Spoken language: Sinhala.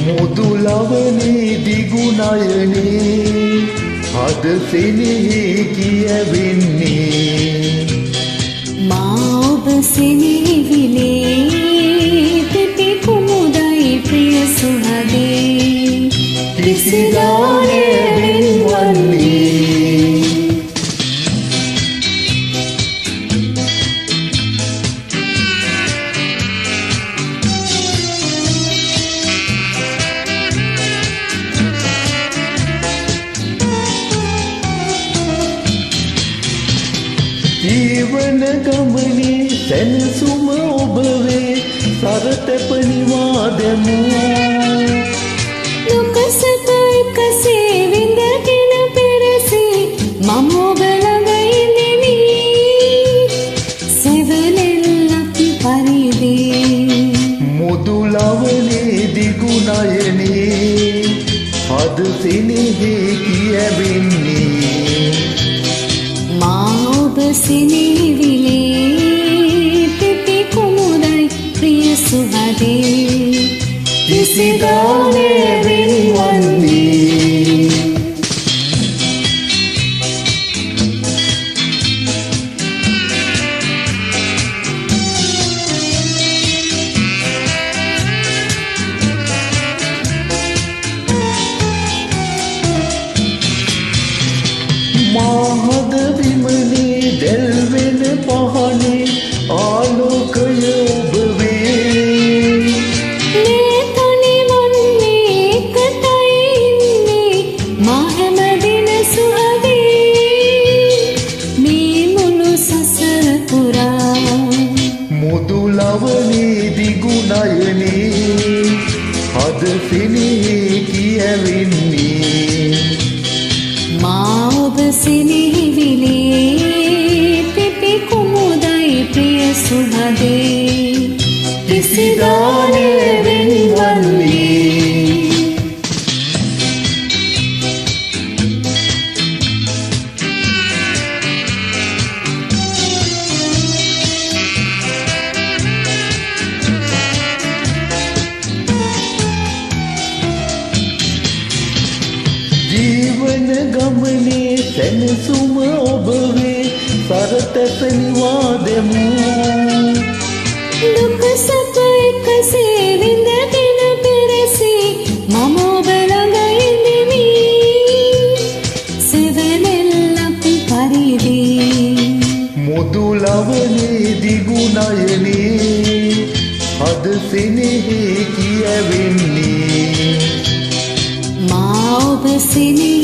මුදුලවනේ දිගුණයනේ අද සෙනෙහි කියවෙන්නේ මා ඔබ සෙනෙවිලේ පිපි කුමුදයි ප්‍රිය සුහදේ කිසිදා නැවෙන්වන්නේ ජීවන ගමනේ සැනසුම ඔබ වේ සරතැප නිවා දැමූ දුක සැප එකසේ විඳගෙන පෙරසේ මම ඔබ ළඟ ඉඳෙමි සෙවණෙල්ලක් පරිදි මුදුලවනේ දිගුණයනේ අද සෙනෙහි කියවෙන්නේ මා ඔබ සෙනෙවිලේ පිපි කුමුදයි ප්‍රිය සුහදේ කිසිදා නැවෙන්වන්නේ මහද විමනේ දැල්වෙන පහනේ ආලෝකය ඔබ වේ මේ තනි වන්නේ එකටයි ඉන්නේ මා හැම දින සුහදේ මේ මුළු සසර පුරා මුදුලවනේ දිගුණයනේ අද සෙනෙහි කියවෙන්නේ මා ඔබ සෙනෙවිලේ පිපි කුමුදයි ප්‍රිය සුහදේ කිසිදා නැවෙන්වන්නේ ජීවන ගමනේ සැනසුම ඔබ වේ සරතැප නිවා දැමූ දුක සැප එකසේ විඳගෙන පෙරසේ මම ඔබ ළඟ ඉඳෙමි සෙවණෙල්ලක් පරිදි මුදුලවනේ දිගුණයනේ අද සෙනෙහි කියවෙන්නේ මා ඔබ සෙනෙවිලේ